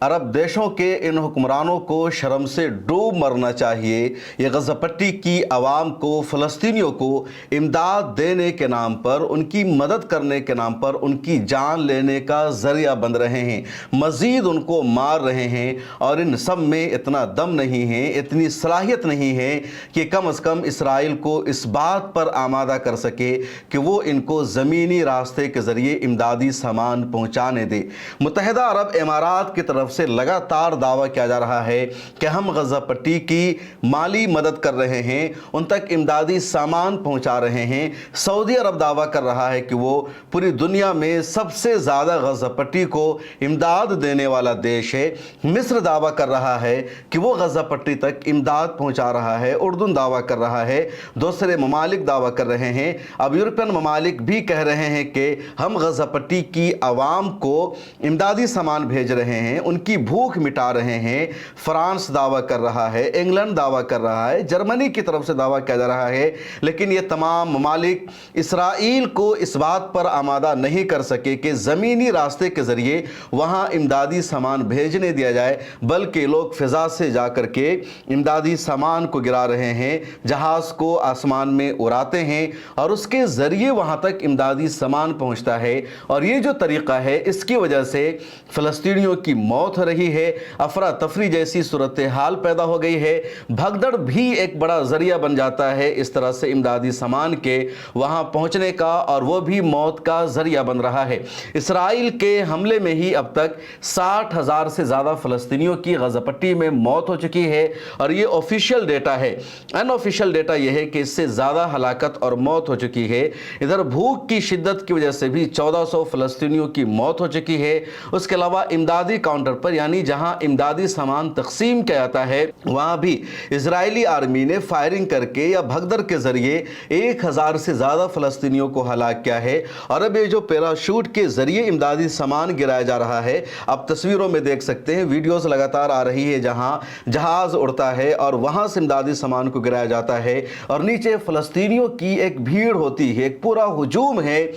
अरब देशों के इन हुक्मरानों को शर्म से डूब मरना चाहिए। ये गज़ा पट्टी की आवाम को, फ़लस्तीनियों को इमदाद देने के नाम पर, उनकी मदद करने के नाम पर उनकी जान लेने का ज़रिया बन रहे हैं, मज़ीद उनको मार रहे हैं। और इन सब में इतना दम नहीं है, इतनी सलाहियत नहीं है कि कम अज़ कम इसराइल को इस बात पर आमादा कर सके कि वो इनको ज़मीनी रास्ते के ज़रिए इमदादी सामान पहुँचाने दे। मुत्तहिदा अरब इमारात की तरफ से लगातार दावा किया जा रहा है कि हम गज़ा पट्टी की माली मदद कर रहे हैं, उन तक इमदादी सामान पहुंचा रहे हैं। सऊदी अरब दावा कर रहा है कि वो पूरी दुनिया में सबसे ज़्यादा गज़ा पट्टी को इमदाद देने वाला देश है। मिस्र दावा कर रहा है कि वो गज़ा पट्टी तक इमदाद पहुंचा रहा है। उर्दन दावा कर रहा है, दूसरे ममालिक दावा कर रहे हैं। अब यूरोपियन ममालिक भी कह रहे हैं कि हम गज़ा पट्टी की आवाम को इमदादी सामान भेज रहे हैं, उनकी भूख मिटा रहे हैं। फ्रांस दावा कर रहा है, इंग्लैंड दावा कर रहा है, जर्मनी की तरफ से दावा किया जा रहा है। लेकिन ये तमाम ममालिक इसराइल को इस बात पर आमादा नहीं कर सके कि ज़मीनी रास्ते के ज़रिए वहाँ इमदादी सामान भेजने दिया जाए, बल्कि लोग फ़िज़ा से जा कर के इमदादी सामान को गिरा रहे हैं, जहाज़ को आसमान में उड़ाते हैं और उसके ज़रिए वहाँ तक इमदादी सामान पहुँचता है। और ये जो तरीक़ा है, इसकी वजह से फ़लस्तीनियों की मौत हो रही है, अफरा तफरी जैसी सूरत हाल पैदा हो गई है। भगदड़ भी एक बड़ा ज़रिया बन जाता है इस तरह से इमदादी सामान के वहाँ पहुँचने का, और वो भी मौत का ज़रिया बन रहा है। इसराइल के हमले में ही अब तक 60,000 से ज़्यादा फ़लस्तीनियों की गज़ा पट्टी में मौत हो चुकी है, और ये ऑफिशियल डेटा है। अनऑफिशियल डेटा यह है कि इससे ज़्यादा हलाकत और मौत हो चुकी है। इधर भूख की शिद्दत की वजह से भी 1400 फ़लस्तीनियों की मौत हो चुकी है। उसके अलावा इमदादी काउंटर पर, यानी जहां इमदादी सामान तकसीम किया जाता है, वहां भी इजरायली आर्मी ने फायरिंग करके या भगदड़ के जरिए 1000 से ज़्यादा फ़लस्तीनियों को हलाक किया है। और अब ये जो पैराशूट के ज़रिए इमदादी सामान गिराया जा रहा है, आप तस्वीरों में देख सकते हैं, वीडियोस लगातार आ रही है जहां जहाज़ उड़ता है और वहां से इमदादी सामान को गिराया जाता है, और नीचे फ़लस्तीनियों की एक भीड़ होती है, एक पूरा हुजूम है।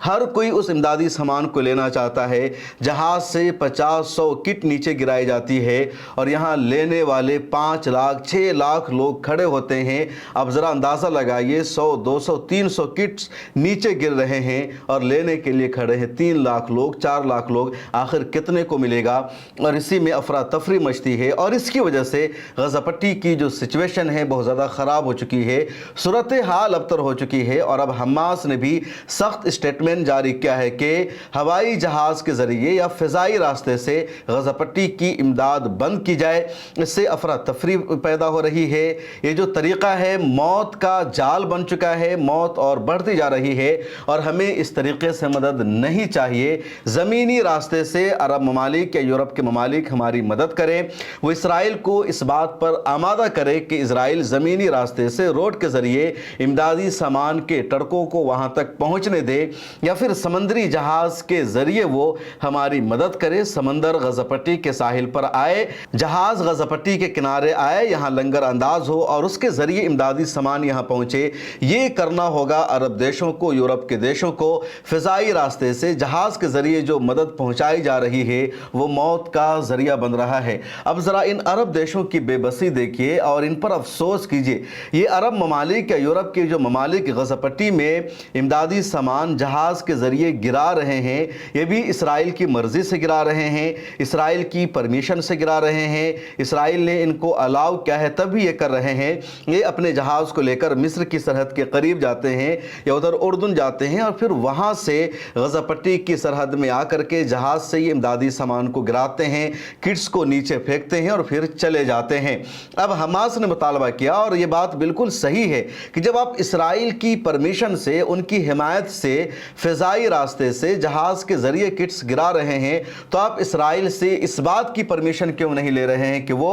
हर कोई उस इमदादी सामान को लेना चाहता है। जहाज़ से 50-100 किट नीचे गिराई जाती है, और यहाँ लेने वाले 5 लाख 6 लाख लोग खड़े होते हैं। अब ज़रा अंदाज़ा लगाइए, 100 200 300 किट्स नीचे गिर रहे हैं और लेने के लिए खड़े हैं 3 लाख लोग, 4 लाख लोग। आखिर कितने को मिलेगा? और इसी में अफरा तफरी मचती है, और इसकी वजह से गज़ा पट्टी की जो सिचुएशन है बहुत ज़्यादा ख़राब हो चुकी है, सूरत हाल अबतर हो चुकी है। और अब हमास ने भी सख्त स्टेटमेंट जारी किया है कि हवाई जहाज के जरिए या फिजाई रास्ते से गज़ा पट्टी की इमदाद बंद की जाए। इससे अफरा तफरी पैदा हो रही है। ये जो तरीक़ा है मौत का जाल बन चुका है, मौत और बढ़ती जा रही है, और हमें इस तरीके से मदद नहीं चाहिए। ज़मीनी रास्ते से अरब ममालिक या यूरोप के ममालिक हमारी मदद करें, वो इसराइल को इस बात पर आमादा करे कि इसराइल ज़मीनी रास्ते से रोड के ज़रिए इमदादी सामान के ट्रकों को वहाँ तक पहुँचने दे, या फिर समंदरी जहाज के जरिए वो हमारी मदद करे। समंदर गज़ा पट्टी के साहिल पर आए, जहाज गज़ा पट्टी के किनारे आए, यहाँ लंगर अंदाज हो और उसके जरिए इमदादी सामान यहाँ पहुँचे। ये करना होगा अरब देशों को, यूरोप के देशों को। फ़िज़ाई रास्ते से जहाज़ के ज़रिए जो मदद पहुँचाई जा रही है वो मौत का ज़रिया बन रहा है। अब ज़रा इन अरब देशों की बेबसी देखिए और इन पर अफसोस कीजिए। ये अरब ममालिक या यूरोप के जो ममालिक गज़ा पट्टी में इमदादी सामान जहाज़ के ज़रिए गिरा रहे हैं, ये भी इसराइल की मर्ज़ी से गिरा रहे हैं, इसराइल की परमिशन से गिरा रहे हैं। इसराइल ने इनको अलाउ किया है तभी ये कर रहे हैं। ये अपने जहाज़ को लेकर मिस्र की सरहद के करीब जाते हैं या उधर उर्दन जाते हैं, और फिर वहाँ से गज़ा पट्टी की सरहद में आकर के जहाज़ से ये इमदादी सामान को गिराते हैं, किट्स को नीचे फेंकते हैं और फिर चले जाते हैं। अब हमास ने मुतालबा किया, और ये बात बिल्कुल सही है, कि जब आप इसराइल की परमिशन से, उनकी हिमायत से, फ़िज़ाई रास्ते से जहाज़ के ज़रिए किट्स गिरा रहे हैं, तो आप इसराइल से इस बात की परमिशन क्यों नहीं ले रहे हैं कि वो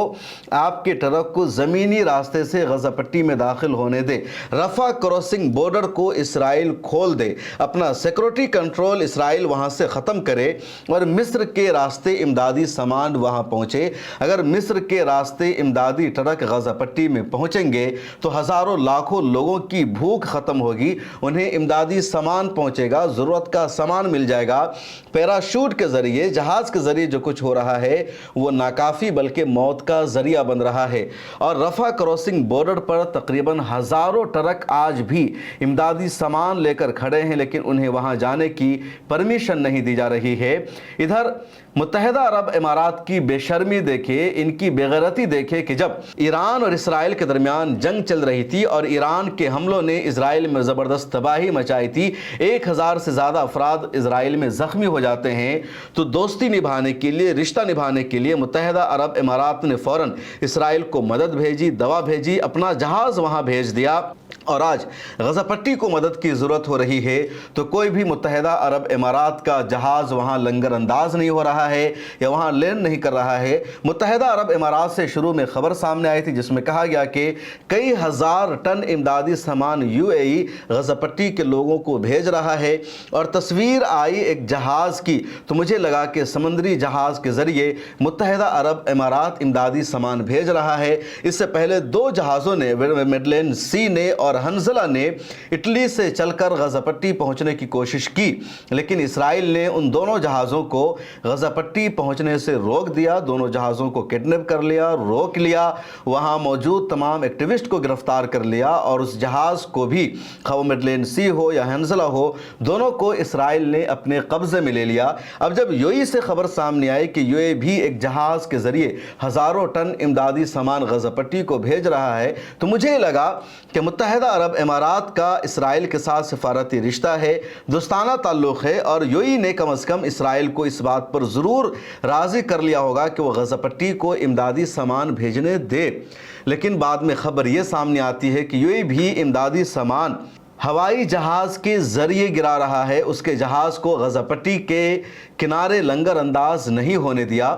आपके ट्रक को ज़मीनी रास्ते से गज़ा पट्टी में दाखिल होने दे? रफ़ा क्रॉसिंग बॉर्डर को इसराइल खोल दे, अपना सिक्योरिटी कंट्रोल इसराइल वहाँ से ख़त्म करे, और मिस्र के रास्ते इमदादी सामान वहाँ पहुँचे। अगर मिस्र के रास्ते इमदादी ट्रक गज़ा पट्टी में पहुँचेंगे तो हज़ारों लाखों लोगों की भूख ख़त्म होगी, उन्हें इमदादी सामान पहुँचेगा। गया, ज़रूरत का सामान मिल जाएगा। पैराशूट के ज़रिए, जहाज़ के ज़रिए जो कुछ हो रहा है वो नाकाफ़ी बल्कि मौत का ज़रिया बन रहा है। और रफ़ा क्रॉसिंग बॉर्डर पर तकरीबन हज़ारों ट्रक आज भी इमदादी सामान लेकर खड़े हैं, लेकिन उन्हें वहां जाने की परमिशन नहीं दी जा रही है। इधर मुत्तहिदा अरब इमारात की बेशर्मी देखे, इनकी बेगैरती देखे कि जब ईरान और इसराइल के दरमियान जंग चल रही थी और ईरान के हमलों ने इसराइल में ज़बरदस्त तबाही मचाई थी, 1000 से ज़्यादा अफराद इसराइल में ज़ख्मी हो जाते हैं, तो दोस्ती निभाने के लिए, रिश्ता निभाने के लिए मुत्तहिदा अरब इमारात ने फ़ौरन इसराइल को मदद भेजी, दवा भेजी, अपना जहाज़ वहाँ भेज दिया। और आज गज़ा पट्टी को मदद की ज़रूरत हो रही है तो कोई भी मुत्तहिदा अरब इमारात का जहाज़ वहाँ लंगर अंदाज नहीं हो रहा है या वहाँ लैंड नहीं कर रहा है। मुत्तहिदा अरब इमारात से शुरू में खबर सामने आई थी जिसमें कहा गया कि कई हज़ार टन इमदादी सामान यूएई गज़ा पट्टी के लोगों को भेज रहा है। और तस्वीर आई एक जहाज़ की, तो मुझे लगा कि समंदरी जहाज़ के ज़रिए मुत्तहिदा अरब इमारात इमदादी सामान भेज रहा है। इससे पहले 2 जहाज़ों ने, मिडलैंड सी ने और हंज़ला ने, इटली से चलकर गज़ा पट्टी पहुंचने की कोशिश की, लेकिन इसराइल ने उन दोनों जहाज़ों को गज़ा पट्टी पहुंचने से रोक दिया। दोनों जहाज़ों को किडनैप कर लिया, रोक लिया, वहां मौजूद तमाम एक्टिविस्ट को गिरफ्तार कर लिया और उस जहाज़ को भी, खव मिडलैंड सी हो या हंज़ला हो, दोनों को इसराइल ने अपने कब्जे में ले लिया। अब जब यूएई से खबर सामने आई कि यूएई भी एक जहाज़ के ज़रिए हज़ारों टन इमदादी सामान गज़ा पट्टी को भेज रहा है, तो मुझे लगा कि मुत्तहिदा अरब इमारात का इसराइल के साथ सफारती रिश्ता है, दोस्ताना ताल्लुक़ है और यूएई ने कम अज़ कम इसराइल को इस बात पर ज़रूर राज़ी कर लिया होगा कि वह गज़ा पट्टी को इमदादी सामान भेजने दे। लेकिन बाद में खबर ये सामने आती है कि यूएई भी इमदादी सामान हवाई जहाज़ के ज़रिए गिरा रहा है, उसके जहाज़ को गज़ा पट्टी के किनारे लंगर अंदाज नहीं होने दिया।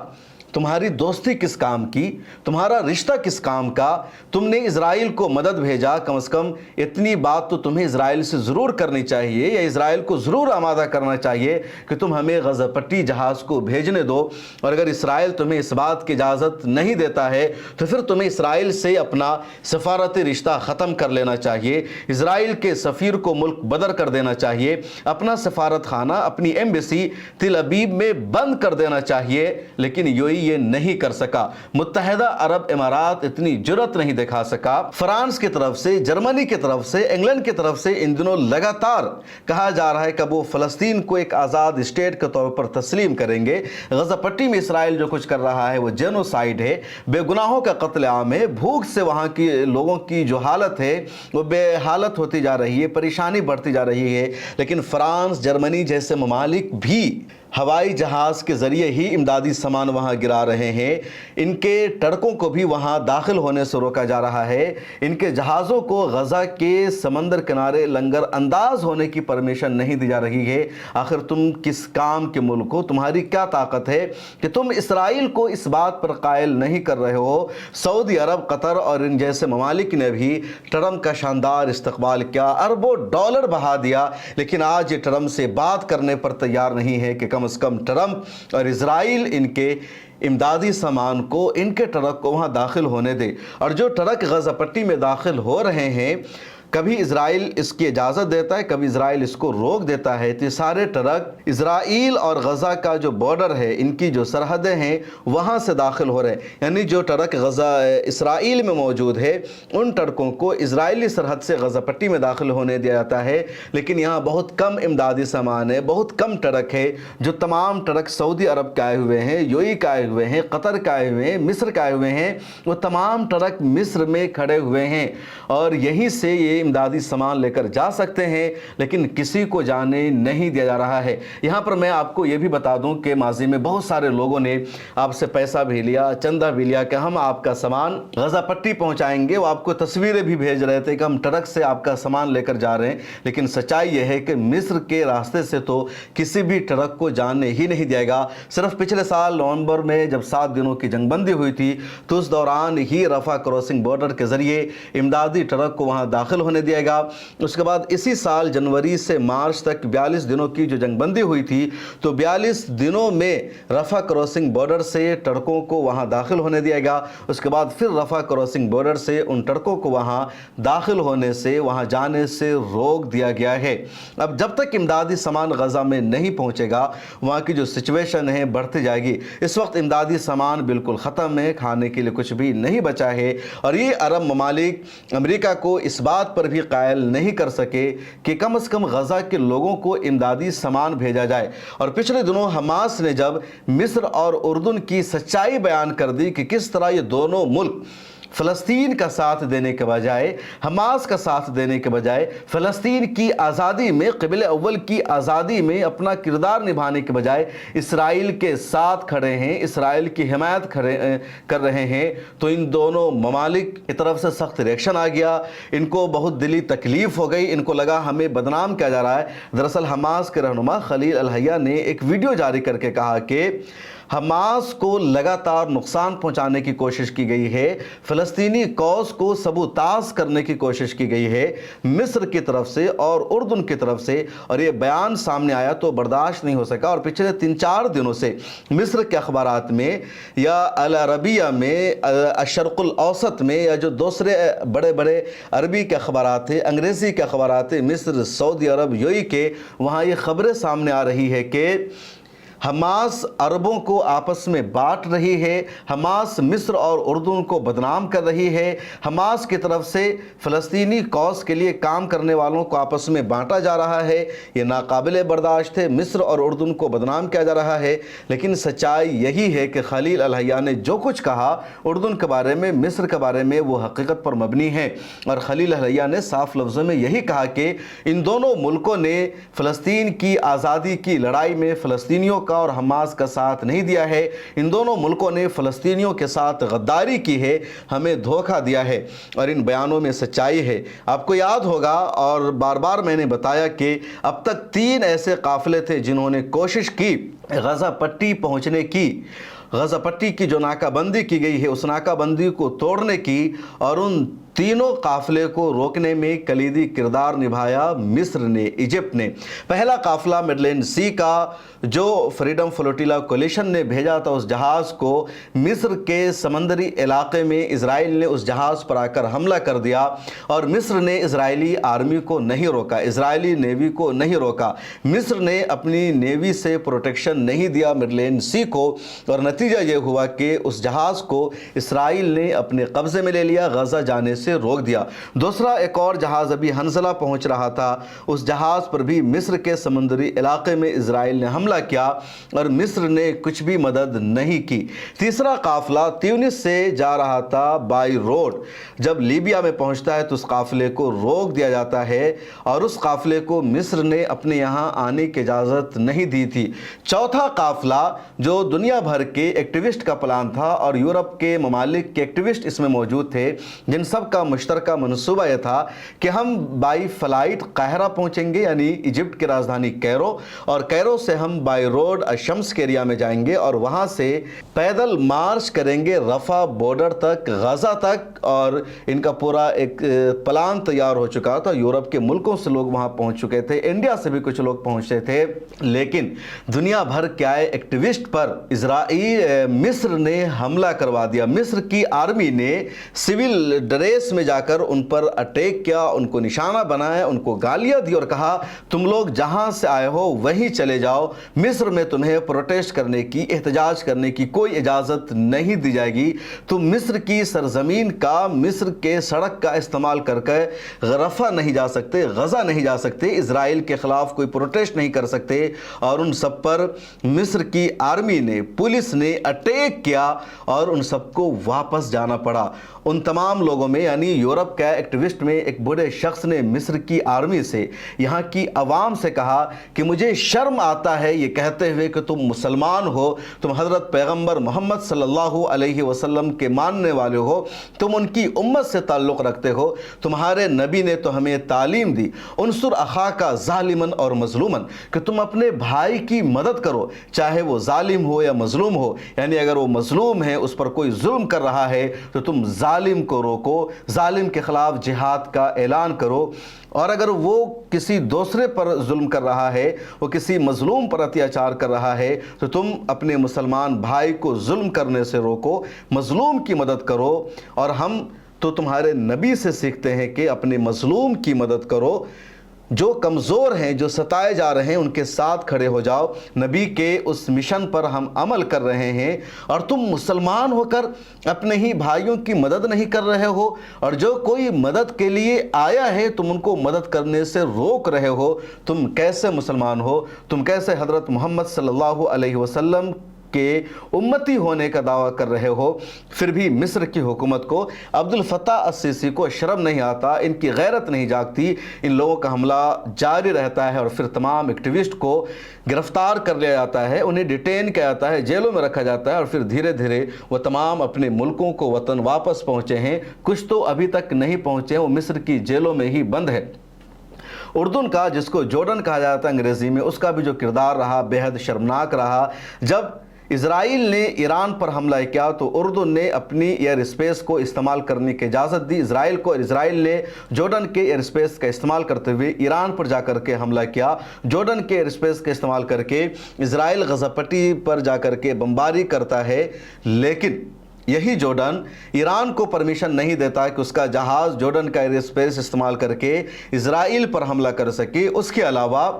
तुम्हारी दोस्ती किस काम की, तुम्हारा रिश्ता किस काम का? तुमने इज़राइल को मदद भेजा, कम से कम इतनी बात तो तुम्हें इज़राइल से ज़रूर करनी चाहिए या इज़राइल को ज़रूर आमादा करना चाहिए कि तुम हमें गज़ा पट्टी जहाज़ को भेजने दो। और अगर इज़राइल तुम्हें इस बात की इजाज़त नहीं देता है तो फिर तुम्हें इज़राइल से अपना सफारती रिश्ता ख़त्म कर लेना चाहिए, इज़राइल के सफ़ीर को मुल्क बदर कर देना चाहिए, अपना सफारत खाना, अपनी एम्बेसी तिल अबीब में बंद कर देना चाहिए। लेकिन यूएई ये नहीं कर सका, मुत्तहिदा अरब इमारात इतनी जुर्रत नहीं दिखा सका। फ्रांस की तरफ से, जर्मनी की तरफ से, इंग्लैंड की तरफ से इन दिनों लगातार कहा जा रहा है कि वो फ़लस्तीन को एक आज़ाद स्टेट के तौर पर तस्लीम करेंगे। गज़ा पट्टी में इसराइल जो कुछ कर रहा है वो जेनोसाइड है, बेगुनाहों का कत्लेआम है, भूख से वहाँ की लोगों की जो हालत है वो बेहालत होती जा रही है, परेशानी बढ़ती जा रही है। लेकिन फ्रांस, जर्मनी जैसे ममालिक भी हवाई जहाज़ के ज़रिए ही इमदादी सामान वहाँ गिरा रहे हैं। इनके ट्रकों को भी वहाँ दाखिल होने से रोका जा रहा है। इनके जहाज़ों को गज़ा के समंदर किनारे लंगर अंदाज होने की परमिशन नहीं दी जा रही है। आखिर तुम किस काम के मुल्क हो? तुम्हारी क्या ताकत है कि तुम इसराइल को इस बात पर कायल नहीं कर रहे हो? सऊदी अरब, कतर और इन जैसे ममालिक ने भी ट्रम्प का शानदार इस्तकबाल किया, अरबों डॉलर बहा दिया, लेकिन आज ये ट्रम्प से बात करने पर तैयार नहीं है कि कम से कम ट्रम्प और इज़राइल इनके इमदादी सामान को, इनके ट्रक को वहाँ दाखिल होने दे। और जो ट्रक गज़ा पट्टी में दाखिल हो रहे हैं, कभी इज़राइल इसकी इजाज़त देता है, कभी इज़राइल इसको रोक देता है। तो ये सारे ट्रक इज़राइल और गज़ा का जो बॉर्डर है, इनकी जो सरहदें हैं, वहाँ से दाखिल हो रहे हैं। यानी जो ट्रक गज़ा इसराइल में मौजूद है, उन ट्रकों को इज़राइली सरहद से गज़ा पट्टी में दाखिल होने दिया जाता है। लेकिन यहाँ बहुत कम इमदादी सामान है, बहुत कम ट्रक है। जो तमाम ट्रक सऊदी अरब के आए हुए हैं, यूएई के आए हुए हैं, कतर के आए हुए हैं, मिस्र के आए हुए हैं, वो तमाम ट्रक मिस्र में खड़े हुए हैं और यहीं से ये इमदादी सामान लेकर जा सकते हैं, लेकिन किसी को जाने नहीं दिया जा रहा है। यहाँ पर मैं आपको ये भी बता दूं कि माजी में बहुत सारे लोगों ने आपसे पैसा भी लिया, चंदा भी लिया कि हम आपका सामान गज़ा पट्टी पहुँचाएंगे। वो आपको तस्वीरें भी भेज रहे थे कि हम ट्रक से आपका सामान लेकर जा रहे हैं। लेकिन सच्चाई यह है कि मिस्र के रास्ते से तो किसी भी ट्रक को जाने ही नहीं जाएगा। सिर्फ पिछले साल नवंबर में जब 7 दिनों की जंगबंदी हुई थी, तो उस दौरान ही रफ़ा क्रॉसिंग बॉर्डर के ज़रिए इमदादी ट्रक को वहाँ दाखिल होने ہونے دیا گا۔ اس کے بعد اسی سال جنوری سے مارچ تک 42 دنوں کی جو جنگ بندی ہوئی تھی، تو 42 دنوں میں رفح کراسنگ بارڈر سے ٹرکوں کو وہاں داخل ہونے دیا گا۔ اس کے بعد پھر رفح کراسنگ بارڈر سے ان ٹرکوں کو وہاں داخل ہونے سے، وہاں جانے سے روک دیا گیا ہے۔ اب جب تک امدادی سامان غزہ میں نہیں پہنچے گا، وہاں کی جو سچویشن ہے بڑھتی جائے گی۔ اس وقت امدادی سامان بالکل ختم ہے، کھانے کے لیے کچھ بھی نہیں بچا ہے، اور یہ عرب ممالک امریکہ کو اس بات پر بھی قائل نہیں کر سکے کہ کم از کم غزہ کے لوگوں کو امدادی سامان بھیجا جائے۔ اور پچھلے دنوں حماس نے جب مصر اور اردن کی سچائی بیان کر دی کہ کس طرح یہ دونوں ملک فلسطین کا ساتھ دینے کے بجائے، حماس کا ساتھ دینے کے بجائے، فلسطین کی آزادی میں، قبل اول کی آزادی میں اپنا کردار نبھانے کے بجائے اسرائیل کے ساتھ کھڑے ہیں، اسرائیل کی حمایت کر رہے ہیں، تو ان دونوں ممالک کی طرف سے سخت ریئیکشن آ گیا۔ ان کو بہت دلی تکلیف ہو گئی، ان کو لگا ہمیں بدنام کیا جا رہا ہے۔ دراصل حماس کے رہنما خلیل الحیہ نے ایک ویڈیو جاری کر کے کہا کہ حماس کو لگاتار نقصان پہنچانے کی کوشش کی گئی ہے، فلسطینی کاز کو سبوتاژ کرنے کی کوشش کی گئی ہے مصر کی طرف سے اور اردن کی طرف سے، اور یہ بیان سامنے آیا تو برداشت نہیں ہو سکا۔ اور پچھلے 3-4 دنوں سے مصر کے اخبارات میں یا العربیہ میں، الشرق الاوسط میں، یا جو دوسرے بڑے بڑے عربی کے اخبارات ہیں، انگریزی کے اخبارات ہیں، مصر، سعودی عرب، UAE کے، وہاں یہ خبریں سامنے آ رہی ہے کہ حماس عربوں کو آپس میں بانٹ رہی ہے، حماس مصر اور اردن کو بدنام کر رہی ہے، حماس کی طرف سے فلسطینی کاز کے لیے کام کرنے والوں کو آپس میں بانٹا جا رہا ہے۔ یہ ناقابل برداشت ہے، مصر اور اردن کو بدنام کیا جا رہا ہے۔ لیکن سچائی یہی ہے کہ خلیل الحیہ نے جو کچھ کہا اردن کے بارے میں، مصر کے بارے میں، وہ حقیقت پر مبنی ہے، اور خلیل الحیہ نے صاف لفظوں میں یہی کہا کہ ان دونوں ملکوں نے فلسطین کی آزادی کی لڑائی میں فلسطینیوں کا اور حماس کا ساتھ نہیں دیا ہے، ان دونوں ملکوں نے فلسطینیوں کے ساتھ غداری کی ہے، ہمیں دھوکہ دیا ہے، اور ان بیانوں میں سچائی ہے۔ آپ کو یاد ہوگا، اور بار بار میں نے بتایا کہ اب تک 3 ایسے قافلے تھے جنہوں نے کوشش کی غزہ پٹی پہنچنے کی، غزہ پٹی کی جو ناکہ بندی کی گئی ہے اس ناکہ بندی کو توڑنے کی، اور ان تینوں قافلے کو روکنے میں کلیدی کردار نبھایا مصر نے، ایجپٹ نے۔ پہلا قافلہ مڈلینڈ سی کا جو فریڈم فلوٹیلا کولیشن نے بھیجا تھا، اس جہاز کو مصر کے سمندری علاقے میں اسرائیل نے اس جہاز پر آ کر حملہ کر دیا، اور مصر نے اسرائیلی آرمی کو نہیں روکا، اسرائیلی نیوی کو نہیں روکا، مصر نے اپنی نیوی سے پروٹیکشن نہیں دیا مڈلینڈ سی کو، اور نتیجہ یہ ہوا کہ اس جہاز کو اسرائیل نے اپنے قبضے میں لے لیا، غزہ جانے سے روک دیا۔ دوسرا ایک اور جہاز ابھی حنظلہ پہنچ رہا تھا، اس جہاز پر بھی مصر کے سمندری علاقے میں اسرائیل نے حملہ کیا، اور مصر نے کچھ بھی مدد نہیں کی۔ تیسرا قافلہ تیونس سے جا رہا تھا بائی روڈ، جب لیبیا میں پہنچتا ہے تو اس قافلے کو روک دیا جاتا ہے، اور اس قافلے کو مصر نے اپنے یہاں آنے کی اجازت نہیں دی تھی۔ چوتھا قافلہ جو دنیا بھر کے ایکٹیوسٹ کا پلان تھا، اور یورپ کے ممالک کے ایکٹیوسٹ اس میں موجود تھے، جن سب کا مشترکہ منصوبہ یہ تھا کہ ہم بائی فلائٹ قاہرہ پہنچیں گے، یعنی ایجپٹ کی راجدھانی کیرو، اور کیرو سے ہم بائی روڈ الشمس کے ایریا میں جائیں گے، اور وہاں سے پیدل مارچ کریں گے رفح بارڈر تک، غزہ تک، اور ان کا پورا ایک پلان تیار ہو چکا تھا۔ یورپ کے ملکوں سے لوگ وہاں پہنچ چکے تھے، انڈیا سے بھی کچھ لوگ پہنچے تھے، لیکن دنیا بھر کے آئے ایکٹیوسٹ پر مصر نے حملہ کروا دیا۔ مصر کی آرمی نے سول ڈریس میں جا کر ان پر اٹیک کیا، ان کو نشانہ بنایا، ان کو گالیاں دی، اور کہا تم لوگ جہاں سے آئے ہو وہیں چلے جاؤ، مصر میں تمہیں پروٹیسٹ کرنے کی، احتجاج کرنے کی کوئی اجازت نہیں دی جائے گی، تم مصر کی سرزمین کا، مصر کے سڑک کا استعمال کر کے رفح نہیں جا سکتے، غزہ نہیں جا سکتے، اسرائیل کے خلاف کوئی پروٹیسٹ نہیں کر سکتے، اور ان سب پر مصر کی آرمی نے، پولیس نے اٹیک کیا، اور ان سب کو واپس جانا پڑا۔ ان تمام لوگوں میں، یعنی یورپ کا ایکٹیوسٹ میں ایک بڑے شخص نے مصر کی آرمی سے، یہاں کی عوام سے کہا کہ مجھے شرم آتا ہے یہ کہتے ہوئے کہ تم مسلمان ہو، تم حضرت پیغمبر محمد صلی اللہ علیہ وسلم کے ماننے والے ہو، تم ان کی امت سے تعلق رکھتے ہو، تمہارے نبی نے تو ہمیں تعلیم دی، انصر اخاک ظالما اور مظلوما، کہ تم اپنے بھائی کی مدد کرو چاہے وہ ظالم ہو یا مظلوم ہو، یعنی اگر وہ مظلوم ہے، اس پر کوئی ظلم کر رہا ہے تو تم ظالم کو روکو، ظالم کے خلاف جہاد کا اعلان کرو، اور اگر وہ کسی دوسرے پر ظلم کر رہا ہے، وہ کسی مظلوم پر اتیاچار کر رہا ہے، تو تم اپنے مسلمان بھائی کو ظلم کرنے سے روکو، مظلوم کی مدد کرو۔ اور ہم تو تمہارے نبی سے سیکھتے ہیں کہ اپنے مظلوم کی مدد کرو، جو کمزور ہیں، جو ستائے جا رہے ہیں، ان کے ساتھ کھڑے ہو جاؤ۔ نبی کے اس مشن پر ہم عمل کر رہے ہیں، اور تم مسلمان ہو کر اپنے ہی بھائیوں کی مدد نہیں کر رہے ہو، اور جو کوئی مدد کے لیے آیا ہے تم ان کو مدد کرنے سے روک رہے ہو۔ تم کیسے مسلمان ہو؟ تم کیسے حضرت محمد صلی اللہ علیہ وسلم کے امتی ہونے کا دعویٰ کر رہے ہو؟ پھر بھی مصر کی حکومت کو، عبد الفتاح السیسی کو شرم نہیں آتا، ان کی غیرت نہیں جاگتی۔ ان لوگوں کا حملہ جاری رہتا ہے، اور پھر تمام ایکٹیوسٹ کو گرفتار کر لیا جاتا ہے، انہیں ڈیٹین کیا جاتا ہے، جیلوں میں رکھا جاتا ہے، اور پھر دھیرے دھیرے وہ تمام اپنے ملکوں کو وطن واپس پہنچے ہیں۔ کچھ تو ابھی تک نہیں پہنچے، وہ مصر کی جیلوں میں ہی بند ہے۔ اردن کا، جس کو جورڈن کہا جاتا ہے انگریزی میں، اس کا بھی جو کردار رہا بے حد شرمناک رہا۔ جب اسرائیل نے ایران پر حملہ کیا تو اردن نے اپنی ایئر اسپیس کو استعمال کرنے کی اجازت دی اسرائیل کو، اور اسرائیل نے جورڈن کے ایئر اسپیس کا استعمال کرتے ہوئے ایران پر جا کر کے حملہ کیا۔ جورڈن کے ایئر اسپیس کا استعمال کر کے اسرائیل غزہ پٹی پر جا کر کے بمباری کرتا ہے، لیکن یہی جورڈن ایران کو پرمیشن نہیں دیتا کہ اس کا جہاز جورڈن کا ایئر اسپیس استعمال کر کے اسرائیل پر حملہ کر سکے۔ اس کے علاوہ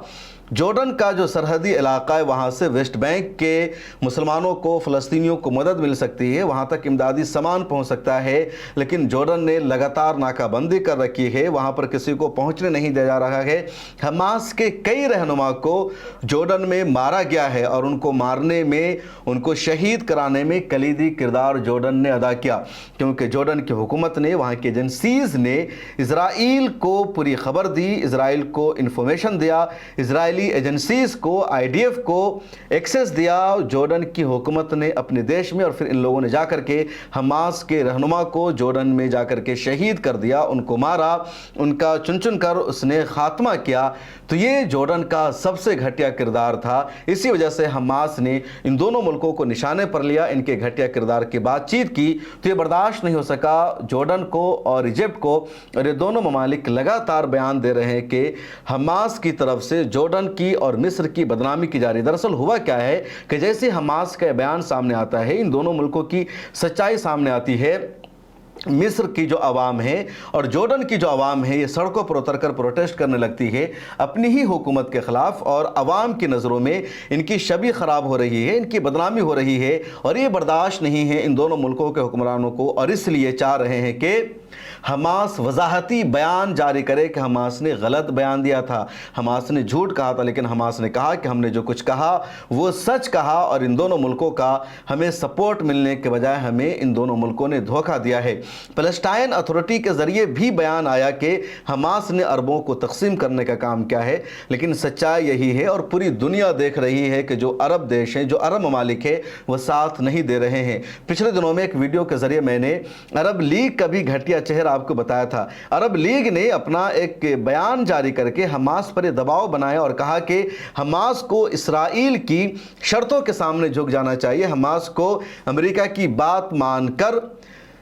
جورڈن کا جو سرحدی علاقہ ہے، وہاں سے ویسٹ بینک کے مسلمانوں کو، فلسطینیوں کو مدد مل سکتی ہے، وہاں تک امدادی سامان پہنچ سکتا ہے، لیکن جورڈن نے لگاتار ناکہ بندی کر رکھی ہے، وہاں پر کسی کو پہنچنے نہیں دیا جا رہا ہے۔ حماس کے کئی رہنما کو جورڈن میں مارا گیا ہے، اور ان کو مارنے میں، ان کو شہید کرانے میں کلیدی کردار جورڈن نے ادا کیا، کیونکہ جورڈن کی حکومت نے، وہاں کی ایجنسیز نے اسرائیل کو پوری خبر دی، اسرائیل کو انفارمیشن دیا، اسرائیلی ایجنسیز کو، آئی ڈی ایف کو ایکسس دیا جورڈن کی حکومت نے اپنے دیش میں، اور پھر ان لوگوں نے جا کر کے حماس کے رہنما کو جورڈن میں جا کر کے شہید کر دیا، ان کو مارا، ان کا چن چن کر اس نے خاتمہ کیا۔ تو یہ جورڈن کا سب سے گھٹیا کردار تھا۔ اسی وجہ سے حماس نے ان دونوں ملکوں کو نشانے پر لیا، ان کے گھٹیا کردار کی بات چیت کی، تو یہ برداشت نہیں ہو سکا جورڈن کو اور ایجپٹ کو، اور یہ دونوں ممالک لگاتار بیان دے رہے ہیں کہ حماس کی طرف سے جورڈن کی اور مصر کی بدنامی کی جا رہی۔ دراصل ہوا کیا ہے کہ جیسے حماس کا بیان سامنے آتا ہے، ان دونوں ملکوں کی سچائی سامنے آتی ہے، مصر کی جو عوام ہے اور جورڈن کی جو عوام ہے، یہ سڑکوں پر اتر کر پروٹیسٹ کرنے لگتی ہے اپنی ہی حکومت کے خلاف، اور عوام کی نظروں میں ان کی شبیہ خراب ہو رہی ہے، ان کی بدنامی ہو رہی ہے، اور یہ برداشت نہیں ہے ان دونوں ملکوں کے حکمرانوں کو، اور اس لیے چاہ رہے ہیں کہ حماس وضاحتی بیان جاری کرے کہ حماس نے غلط بیان دیا تھا، حماس نے جھوٹ کہا تھا، لیکن حماس نے کہا کہ ہم نے جو کچھ کہا وہ سچ کہا، اور ان دونوں ملکوں کا ہمیں سپورٹ ملنے کے بجائے ہمیں ان دونوں ملکوں نے دھوکہ دیا ہے۔ فلسطین اتھارٹی کے ذریعے بھی بیان آیا کہ حماس نے عربوں کو تقسیم کرنے کا کام کیا ہے، لیکن سچائی یہی ہے، اور پوری دنیا دیکھ رہی ہے کہ جو عرب دیش ہیں، جو عرب ممالک ہیں، وہ ساتھ نہیں دے رہے ہیں۔ پچھلے دنوں میں ایک ویڈیو کے ذریعے میں نے عرب لیگ کا بھی گھٹیا چہرہ آپ کو بتایا تھا۔ عرب لیگ نے اپنا ایک بیان جاری کر کے حماس پر دباؤ بنایا اور کہا کہ حماس کو اسرائیل کی شرطوں کے سامنے جھک جانا چاہیے، حماس کو امریکہ کی بات مان کر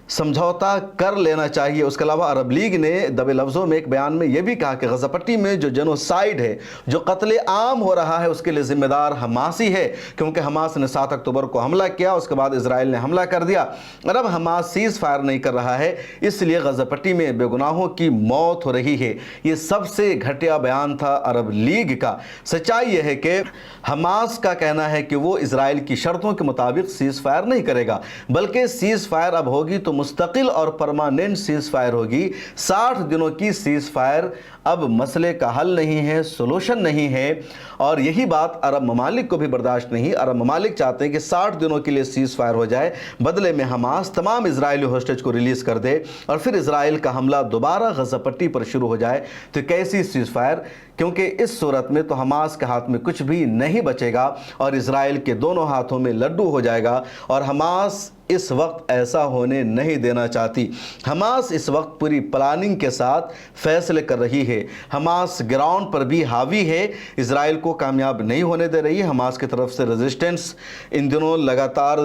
سمجھوتا کر لینا چاہیے۔ اس کے علاوہ عرب لیگ نے دبے لفظوں میں ایک بیان میں یہ بھی کہا کہ غزہ پٹی میں جو جنوسائیڈ ہے، جو قتل عام ہو رہا ہے، اس کے لیے ذمہ دار حماس ہی ہے، کیونکہ حماس نے 7 اکتوبر کو حملہ کیا، اس کے بعد اسرائیل نے حملہ کر دیا، اور اب حماس سیز فائر نہیں کر رہا ہے، اس لیے غزہ پٹی میں بے گناہوں کی موت ہو رہی ہے۔ یہ سب سے گھٹیا بیان تھا عرب لیگ کا۔ سچائی یہ ہے کہ حماس کا کہنا ہے کہ وہ اسرائیل کی شرطوں کے مطابق سیز فائر نہیں کرے گا، بلکہ سیز فائر اب ہوگی تو مستقل اور پرماننٹ سیز فائر ہوگی۔ 60 دنوں کی سیز فائر اب مسئلے کا حل نہیں ہے، سولوشن نہیں ہے، اور یہی بات عرب ممالک کو بھی برداشت نہیں۔ عرب ممالک چاہتے ہیں کہ 60 دنوں کے لیے سیز فائر ہو جائے، بدلے میں حماس تمام اسرائیلی ہوسٹیج کو ریلیز کر دے، اور پھر اسرائیل کا حملہ دوبارہ غزہ پٹی پر شروع ہو جائے۔ تو کیسی سیز فائر؟ کیونکہ اس صورت میں تو حماس کے ہاتھ میں کچھ بھی نہیں بچے گا، اور اسرائیل کے دونوں ہاتھوں میں لڈو ہو جائے گا، اور حماس اس وقت ایسا ہونے نہیں دینا چاہتی۔ حماس اس وقت پوری پلاننگ کے ساتھ فیصلے کر رہی ہے۔ حماس گراؤنڈ پر بھی حاوی ہے، اسرائیل کو کامیاب نہیں ہونے دے رہی ہے۔ حماس کی طرف سے ریزسٹنس ان دنوں لگاتار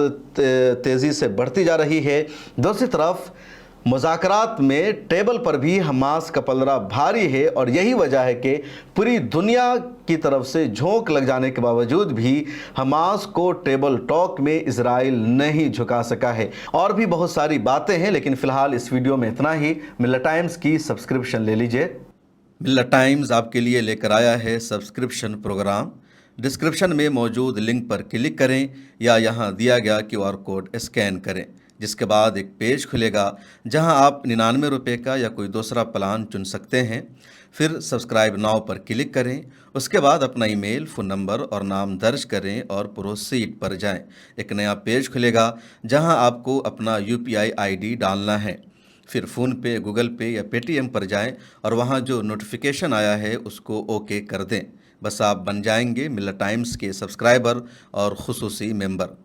تیزی سے بڑھتی جا رہی ہے۔ دوسری طرف मुज़ाकरात में टेबल पर भी हमास का पलड़ा भारी है और यही वजह है कि पूरी दुनिया की तरफ से झोंक लग जाने के बावजूद भी हमास को टेबल टॉक में इजराइल नहीं झुका सका है। और भी बहुत सारी बातें हैं, लेकिन फ़िलहाल इस वीडियो में इतना ही। मिल्लत टाइम्स की सब्सक्रिप्शन ले लीजिए। मिल्लत टाइम्स आपके लिए लेकर आया है सब्सक्रिप्शन प्रोग्राम। डिस्क्रिप्शन में मौजूद लिंक पर क्लिक करें या यहाँ दिया गया QR कोड स्कैन करें, जिसके बाद एक पेज खुलेगा जहां आप 99 रुपये का या कोई दूसरा प्लान चुन सकते हैं। फिर सब्सक्राइब नाउ पर क्लिक करें, उसके बाद अपना ईमेल, फ़ोन नंबर और नाम दर्ज करें और प्रोसीड पर जाएं। एक नया पेज खुलेगा जहां आपको अपना UPI ID डालना है। फिर फ़ोन पे, गूगल पे या पेटीएम पर जाएं और वहां जो नोटिफिकेशन आया है उसको ओके कर दें। बस आप बन जाएंगे मिल्लत टाइम्स के सब्सक्राइबर और खुसूसी मेंबर।